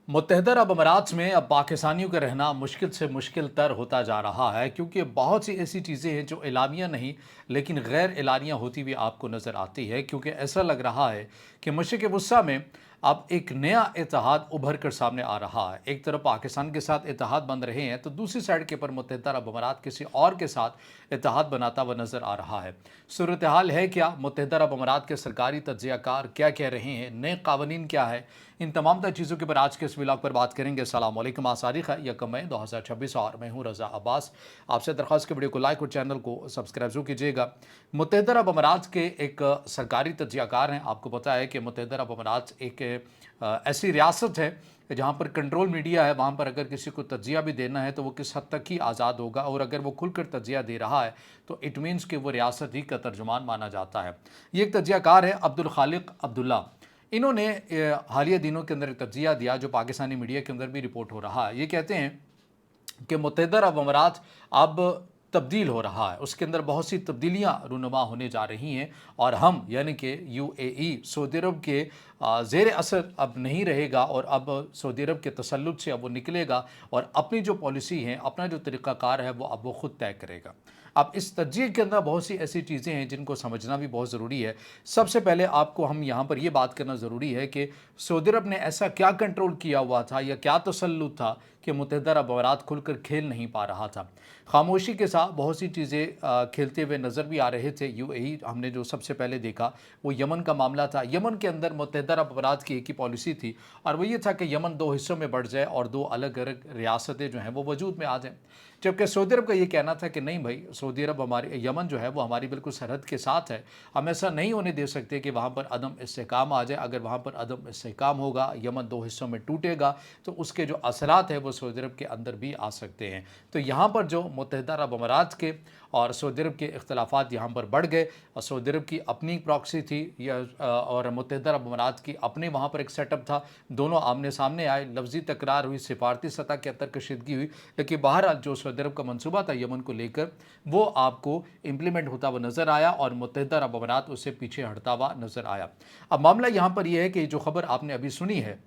मुत्तहदा अरब अमारात में अब पाकिस्तानियों का रहना मुश्किल से मुश्किल तर होता जा रहा है, क्योंकि बहुत सी ऐसी चीज़ें हैं जो एलानिया नहीं लेकिन गैर एलानिया होती हुई आपको नज़र आती है। क्योंकि ऐसा लग रहा है कि मशरिक़ वस्ता में अब एक नया इत्तेहाद उभर कर सामने आ रहा है। एक तरफ पाकिस्तान के साथ इत्तेहाद बन रहे हैं तो दूसरी साइड के पर मुत्तहदा अरब अमारात किसी और के साथ इत्तेहाद बनाता हुआ नज़र आ रहा है। सूरत हाल है क्या, मुत्तहदा अरब अमारात के सरकारी तज्ज़ियाकार क्या कह रहे हैं, नए कानून क्या है, इन तमाम तर चीज़ों के ऊपर आज के इस व्लॉग पर बात करेंगे। अस्सलाम वालेकुम, आज तारीख है 1 मई 2026 और मैं हूं रज़ा अब्बास। आपसे दरख्वास्त के वीडियो को लाइक और चैनल को सब्सक्राइब जरूर कीजिएगा। मुत्तहदा अरब अमारात के एक सरकारी तज्ज़ियाकार हैं। आपको पता है कि मुत्तहदा अरब अमारात एक ऐसी रियासत है जहाँ पर कंट्रोल मीडिया है। वहाँ पर अगर किसी को तज्ज़िया भी देना है तो वो किस हद तक ही आज़ाद होगा, और अगर वो खुलकर तज्ज़िया दे रहा है तो इट मीन्स कि वो रियासत ही का तर्जुमान माना जाता है। ये एक तज्ज़ियाकार है अब्दुल खालिक अब्दुल्ला। इन्होंने हालिया दिनों के अंदर एक तज्ज़िया दिया जो पाकिस्तानी मीडिया के अंदर भी रिपोर्ट हो रहा है। ये कहते हैं कि मुत्तहदा अरब अमारात अब तब्दील हो रहा है, उसके अंदर बहुत सी तब्दीलियाँ रूनुमा होने जा रही हैं, और हम यानी कि यूएई सऊदी अरब के ज़ेर असर अब नहीं रहेगा, और अब सऊदी अरब के तसल्लुत से अब वो निकलेगा और अपनी जो पॉलिसी है, अपना जो तरीक़ाकार है, वो अब वो ख़ुद तय करेगा। अब इस तज्ज़िये के अंदर बहुत सी ऐसी चीज़ें हैं जिनको समझना भी बहुत ज़रूरी है। सबसे पहले आपको हम यहाँ पर ये बात करना ज़रूरी है कि सऊदी अरब ने ऐसा क्या कंट्रोल किया हुआ था या क्या तसल्लुत था कि मुत्तहदा अरब अमारात खुलकर खेल नहीं पा रहा था। खामोशी के साथ बहुत सी चीज़ें खेलते हुए नज़र भी आ रहे थे। यूएई हमने जो सबसे पहले देखा वो यमन का मामला था। यमन के अंदर मुत्तहदा अरब अमारात की एक ही पॉलिसी थी, और वो ये था कि यमन दो हिस्सों में बढ़ जाए और दो अलग अलग रियासतें जो हैं वो वजूद में आ जाएँ। जबकि सऊदी अरब का ये कहना था कि नहीं भाई, सऊदी अरब हमारी यमन जो है वो हमारी बिल्कुल सरहद के साथ है, हम ऐसा नहीं होने दे सकते कि वहाँ पर अदम इस्तेहकाम आ जाए। अगर वहाँ पर अदम इस्तेहकाम होगा, यमन दो हिस्सों में टूटेगा, तो उसके जो असरात हैं वो सऊदी अरब के अंदर भी आ सकते हैं। तो यहाँ पर जो मुत्तहदा अरब अमारात के और सऊदी अरब के इख्तलाफात यहाँ पर बढ़ गए, और सऊदी अरब की अपनी प्रॉक्सी थी और मुत्तहदा अरब अमारात की अपने वहाँ पर एक सेटअप था। दोनों आमने सामने आए, लफ्ज़ी तकरार हुई, सिफारती सतह के अंदर कशीदगी हुई, लेकिन बहरहाल जो सऊदी अरब का मनसूबा था यमन को लेकर वो आपको इम्प्लीमेंट होता हुआ नज़र आया, और मुत्तहदा अरब अमारात उससे पीछे हटता हुआ नज़र आया। अब मामला यहाँ पर यह है कि जो खबर आपने अभी सुनी है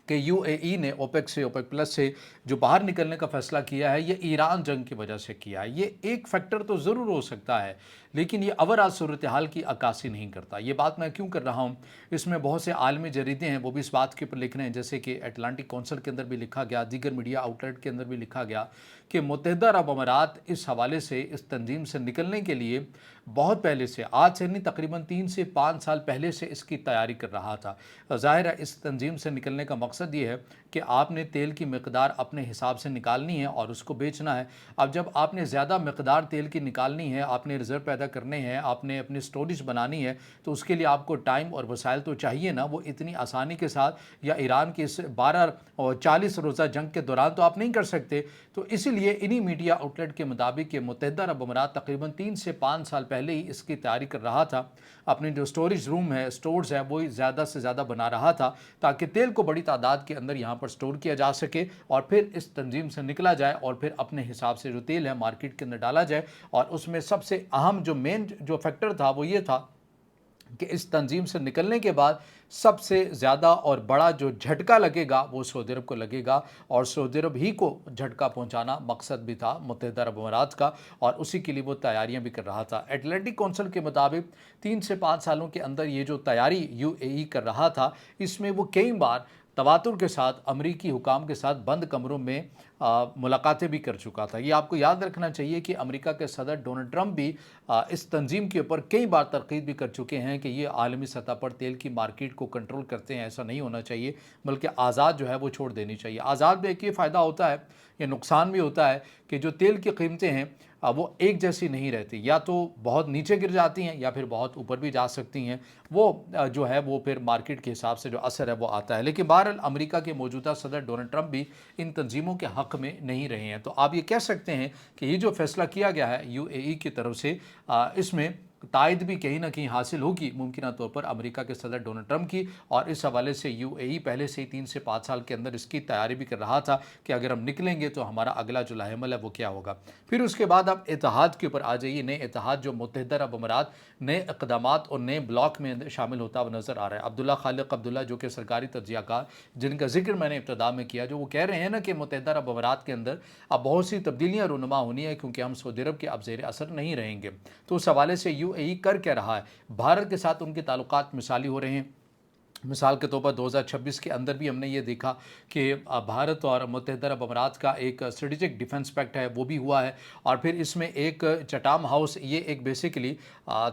कि यूएई ने ओपेक से, ओपेक प्लस से जो बाहर निकलने का फैसला किया है, ये ईरान जंग की वजह से किया है। ये एक फैक्टर तो ज़रूर हो सकता है, लेकिन ये ओवरऑल सूरत हाल की अक्कासी नहीं करता। ये बात मैं क्यों कर रहा हूँ, इसमें बहुत से आलमी जरीदे हैं वो भी इस बात के ऊपर लिख रहे हैं, जैसे कि अटलांटिक काउंसिल के अंदर भी लिखा गया, दीगर मीडिया आउटलेट के अंदर भी लिखा गया कि मुत्तहदा अरब अमारात इस हवाले से, इस तंजीम से निकलने के लिए बहुत पहले से, आज से नहीं तकरीबन 3 से 5 साल पहले से इसकी तैयारी कर रहा था। ज़ाहिर है इस तंजीम से निकलने का मकसद ये है कि आपने तेल की मकदार अपने हिसाब से निकालनी है और उसको बेचना है। अब जब आपने ज़्यादा मकदार तेल की निकालनी है, आपने रिज़र्व पैदा करने हैं, आपने अपनी स्टोरेज बनानी है, तो उसके लिए आपको टाइम और वसाइल तो चाहिए ना। वो इतनी आसानी के साथ या ईरान की इस 12 और 40 रोज़ा जंग के दौरान तो आप नहीं कर सकते। तो इसीलिए इन्हीं मीडिया आउटलेट के मुताबिक मुत्तहदा अरब अमारात तकरीबन 3 से 5 साल पहले ही इसकी तैयारी कर रहा था। अपनी जो स्टोरेज रूम है, स्टोर्स है, वो ज़्यादा से ज़्यादा बना रहा था ताकि तेल को बड़ी तादाद के अंदर यहाँ पर स्टोर किया जा सके, और फिर इस तंजीम से निकला जाए और फिर अपने हिसाब से जो तेल है मार्केट के अंदर डाला जाए। और उसमें सबसे अहम जो मेन जो फैक्टर था वो ये था कि इस तंजीम से निकलने के बाद सबसे ज़्यादा और बड़ा जो झटका लगेगा वो सऊदी अरब को लगेगा, और सऊदी अरब ही को झटका पहुंचाना मकसद भी था मुत्तहदा अरब अमारात का, और उसी के लिए वो तैयारियां भी कर रहा था। अटलांटिक काउंसिल के मुताबिक 3 से 5 सालों के अंदर ये जो तैयारी यूएई कर रहा था, इसमें वो कई बार तवातुर के साथ अमरीकी हुकाम के साथ बंद कमरों में मुलाकातें भी कर चुका था। ये आपको याद रखना चाहिए कि अमेरिका के सदर डोनाल्ड ट्रंप भी इस तंजीम के ऊपर कई बार तनकीद भी कर चुके हैं कि ये आलमी सतह पर तेल की मार्केट को कंट्रोल करते हैं, ऐसा नहीं होना चाहिए, बल्कि आज़ाद जो है वो छोड़ देनी चाहिए। आज़ाद में एक ये फ़ायदा होता है, ये नुकसान भी होता है कि जो तेल की कीमतें हैं वो एक जैसी नहीं रहती, या तो बहुत नीचे गिर जाती हैं या फिर बहुत ऊपर भी जा सकती हैं। वो जो है वो फिर मार्केट के हिसाब से जो असर है वो आता है। लेकिन बहरहाल अमेरिका के मौजूदा सदर डोनाल्ड ट्रंप भी इन तंजीमों के हक़ में नहीं रहे हैं। तो आप ये कह सकते हैं कि ये जो फैसला किया गया है यूएई की तरफ से, इसमें तायद भी कहीं ना कहीं हासिल होगी मुमकिन तौर पर अमेरिका के सदर डोनाल्ड ट्रंप की। और इस हवाले से यूएई पहले से ही 3 से 5 साल के अंदर इसकी तैयारी भी कर रहा था कि अगर हम निकलेंगे तो हमारा अगला जो लाहेमल है वो क्या होगा। फिर उसके बाद आप इत्तेहाद के ऊपर आ जाइए। नए इत्तेहाद जो मुत्तहिदा अरब अमारात नए इक़दामात और नए ब्लॉक में शामिल होता हुआ नजर आ रहा है। अब्दुल्ला खालिक अब्दुल्ला जो कि सरकारी तज्ज़ियाकार जिनका जिक्र मैंने इब्तिदा में किया, जो वो कह रहे हैं ना कि मुत्तहिदा अरब अमारात के अंदर अब बहुत सी तब्दीलियाँ रूनुमा होनी है क्योंकि हम सऊदी अरब के अब ज़ेर असर नहीं रहेंगे। तो उस हवाले से यूएई कर क्या रहा है, भारत के साथ उनके ताल्लुकात मिसाली हो रहे हैं। मिसाल के तौर पर 2026 के अंदर भी हमने ये देखा कि भारत और मुत्तहिदा अरब अमारात का एक स्ट्रेटेजिक डिफेंस पैक्ट है वो भी हुआ है। और फिर इसमें एक चटाम हाउस, ये एक बेसिकली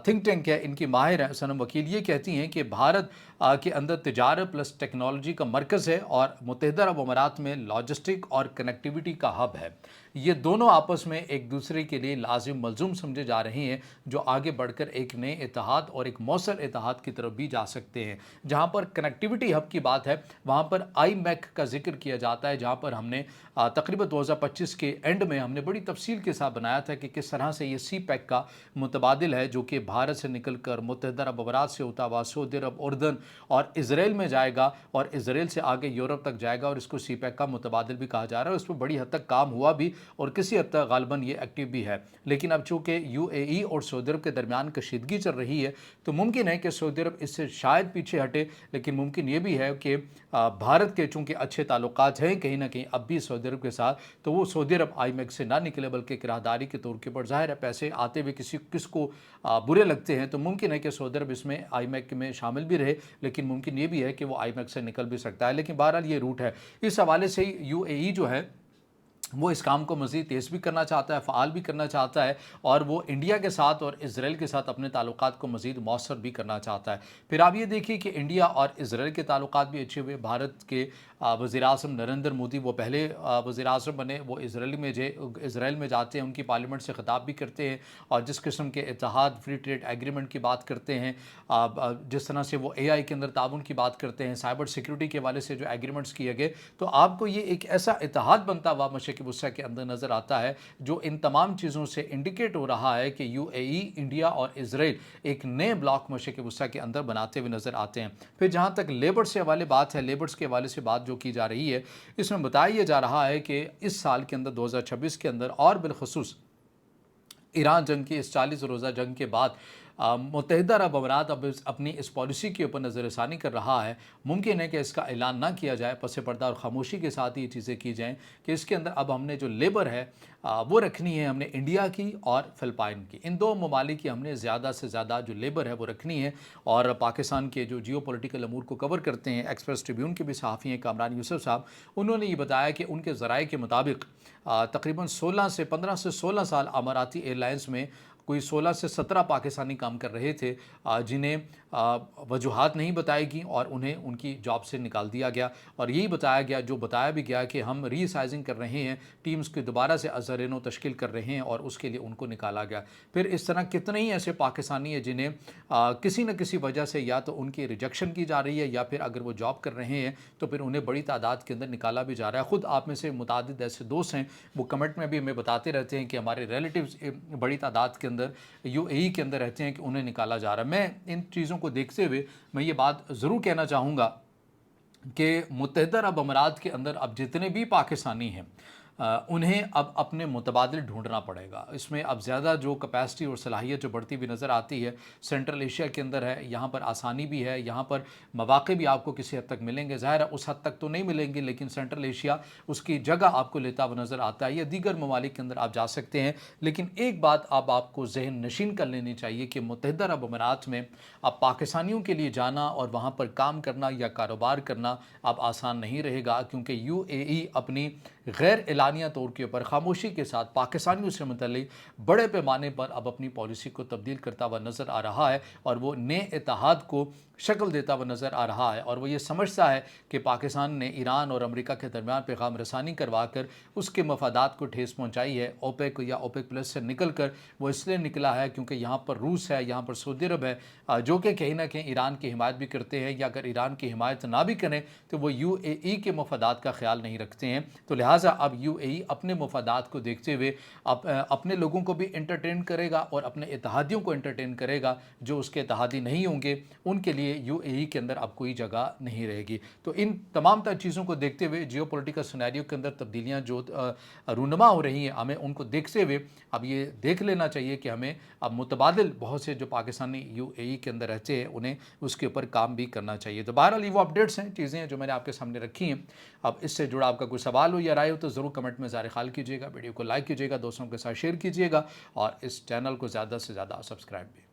थिंक टैंक है, इनकी माहिर है सनम वकील, ये कहती हैं कि भारत के अंदर तिजारत प्लस टेक्नोलॉजी का मरकज़ है और मुत्तहिदा अरब अमारात में लॉजिस्टिक और कनेक्टिविटी का हब है। ये दोनों आपस में एक दूसरे के लिए लाजिम मलजूम समझे जा रहे हैं, जो आगे बढ़कर एक नए इत्तेहाद और एक मौसर इत्तेहाद की तरफ भी जा सकते हैं। जहाँ पर कनेक्टिविटी हब की बात है वहाँ पर आई मैक का जिक्र किया जाता है, जहाँ पर हमने तकरीबन 2025 के एंड में हमने बड़ी तफसील के साथ बनाया था कि किस तरह से ये सी पैक का मुतबादिल है जो कि भारत से निकल कर मुत्तहिदा अरब अमारात से होता हुआ सऊदी अरब, उर्दन और इसराइल में जाएगा और इसराइल से आगे यूरोप तक जाएगा और इसको सी पैक का मुतबादिल भी कहा जा रहा है। उस पर बड़ी हद तक काम हुआ भी और किसी हद तक गालबन ये एक्टिव भी है। लेकिन अब चूँकि यूएई और सऊदी अरब के दरमियान कशीदगी चल रही है तो मुमकिन है कि सऊदी अरब इससे शायद पीछे हटे, लेकिन मुमकिन ये भी है कि भारत के चूँकि अच्छे ताल्लुकात हैं कहीं ना कहीं अब भी सऊदी अरब के साथ, तो वो सऊदी अरब आई मैक से ना निकले बल्कि किरादारी के तौर के ऊपर, ज़ाहिर है पैसे आते हुए किसको बुरे लगते हैं, तो मुमकिन है कि सऊदी अरब इसमें आई मैक में शामिल भी रहे, लेकिन मुमकिन ये भी है कि वो आई मैक से निकल भी सकता है। लेकिन बहरहाल ये रूट है। इस हवाले से यूएई जो है वो इस काम को मज़ीद तेज़ भी करना चाहता है, फ़ाल भी करना चाहता है और वो इंडिया के साथ और इसराइल के साथ अपने ताल्लुकात को मज़ीद मौसर भी करना चाहता है। फिर आप ये देखिए कि इंडिया और इसराइल के ताल्लुकात भी अच्छे हुए। भारत के वज़ीर-ए-आज़म नरेंद्र मोदी वो पहले वज़ीर-ए-आज़म बने, वो इसराइल में जाते हैं, उनकी पार्लियामेंट से ख़िताब भी करते हैं और जिस किस्म के इत्तेहाद फ्री ट्रेड एग्रीमेंट की बात करते हैं, जिस तरह से वो एआई के अंदर ताउन की बात करते हैं, साइबर सिक्योरिटी के हवाले से जो एग्रीमेंट्स किए गए, तो आपको ये एक ऐसा इत्तेहाद बनता हुआ मशरिक़ वस्ता के अंदर नज़र आता है जो इन तमाम चीज़ों से इंडिकेट हो रहा है कि यूएई, इंडिया और इसराइल एक नए ब्लॉक मशरिक़ वस्ता के अंदर बनाते हुए नज़र आते हैं। फिर जहाँ तक लेबर्स से हवाले बात है, लेबर्स के हवाले से बात जो की जा रही है, इसमें बताया जा रहा है कि इस साल के अंदर 2026 के अंदर और बिलखसूस ईरान जंग की इस 40 रोज़ा जंग के बाद मुत्तहिदा अरब अमारात अब अपनी इस पॉलिसी के ऊपर नज़रसानी कर रहा है। मुमकिन है कि इसका ऐलान ना किया जाए, पस पर्दा और ख़ामोशी के साथ ये चीज़ें की जाएँ कि इसके अंदर अब हमने जो लेबर है वो रखनी है, हमने इंडिया की और फ़िलिपाइन की, इन दो ममालिक की हमने ज़्यादा से ज़्यादा जो लेबर है वो रखनी है। और पाकिस्तान के जो जियो पॉलिटिकल अमूर को कवर करते हैं एक्सप्रेस ट्रिब्यून के भी सहाफ़ी हैं कामरान यूसुफ साहब, उन्होंने ये बताया कि उनके ज़राए के मुताबिक तकरीबन 15 से 16 साल अमाराती एयरलाइंस में कोई 16 से 17 पाकिस्तानी काम कर रहे थे जिन्हें वजूहात नहीं बताई गई और उन्हें उनकी जॉब से निकाल दिया गया। और यही बताया गया, जो बताया भी गया कि हम रीसाइजिंग कर रहे हैं, टीम्स की दोबारा से अज़हर-ए-नौ तश्कील कर रहे हैं और उसके लिए उनको निकाला गया। फिर इस तरह कितने ही ऐसे पाकिस्तानी हैं जिन्हें किसी न किसी वजह से या तो उनकी रिजेक्शन की जा रही है या फिर अगर वो जॉब कर रहे हैं तो फिर उन्हें बड़ी तादाद के अंदर निकाला भी जा रहा है। ख़ुद आप में से मुतादिद ऐसे दोस्त हैं, वो कमेंट में भी हमें बताते रहते हैं कि हमारे रिलेटिव्स बड़ी तादाद के अंदर यूएई के अंदर रहते हैं कि उन्हें निकाला जा रहा है। मैं इन चीज़ों को देखते हुए मैं ये बात ज़रूर कहना चाहूँगा कि मुत्तहिदा अरब अमारात के अंदर अब जितने भी पाकिस्तानी हैं उन्हें अब अपने मुतबादिल ढूंढना पड़ेगा। इसमें अब ज़्यादा जो कैपेसिटी और सलाहियत जो बढ़ती हुई नज़र आती है सेंट्रल एशिया के अंदर है, यहाँ पर आसानी भी है, यहाँ पर मौक़े भी आपको किसी हद तक मिलेंगे, ज़ाहिर है उस हद तक तो नहीं मिलेंगे लेकिन सेंट्रल एशिया उसकी जगह आपको लेता हुआ नज़र आता है, या दीगर ममालिक के अंदर आप जा सकते हैं। लेकिन एक बात अब आपको जहन नशीन कर लेनी चाहिए कि मुत्तहिदा अरब अमारात में अब पाकिस्तानियों के लिए जाना और वहाँ पर काम करना या कारोबार करना अब आसान नहीं रहेगा, क्योंकि यूएई अपनी गैर एलानिया तौर के ऊपर खामोशी के साथ पाकिस्तानियों से मुतल्लिक बड़े पैमाने पर अब अपनी पॉलिसी को तब्दील करता हुआ नज़र आ रहा है और वो नए इत्तेहाद को शक्ल देता हुआ नज़र आ रहा है। और वो ये समझता है कि पाकिस्तान ने ईरान और अमेरिका के दरमियान पैगाम रसानी करवा कर उसके मफादात को ठेस पहुँचाई है। ओपेक या ओपेक प्लस से निकल कर वो इसलिए निकला है क्योंकि यहाँ पर रूस है, यहाँ पर सऊदी अरब है, जो कि कहीं ना कहीं ईरान की हिमायत भी करते हैं, या अगर ईरान की हिमायत ना भी करें तो वो यूएई के मफादात का ख्याल नहीं रखते हैं। तो लिहाजा لہٰذا اب UAE اپنے مفادات کو دیکھتے ہوئے اپنے لوگوں کو بھی انٹرٹین کرے گا اور اپنے اتحادیوں کو انٹرٹین کرے گا. جو اس کے اتحادی نہیں ہوں گے ان کے لیے UAE کے اندر اب کوئی جگہ نہیں رہے گی. تو ان تمام تر چیزوں کو دیکھتے ہوئے جیو پولیٹیکل سینیریو کے اندر تبدیلیاں جو رونما ہو رہی ہیں, ہمیں ان کو دیکھتے ہوئے اب یہ دیکھ لینا چاہیے کہ ہمیں اب متبادل بہت سے جو پاکستانی UAE کے اندر رہتے ہیں انہیں اس کے اوپر کام بھی کرنا چاہیے. تو بہرحال یہ وہ اپڈیٹس ہیں, چیزیں ہیں جو میں نے آپ کے سامنے رکھی ہیں. اب اس سے جڑا آپ کا کوئی سوال ہو یا رائے ہو تو ضرور کمنٹ میں ظاہر خیال کیجیے گا, ویڈیو کو لائک کیجیے گا, دوستوں کے ساتھ شیئر کیجیے گا اور اس چینل کو زیادہ سے زیادہ سبسکرائب بھی.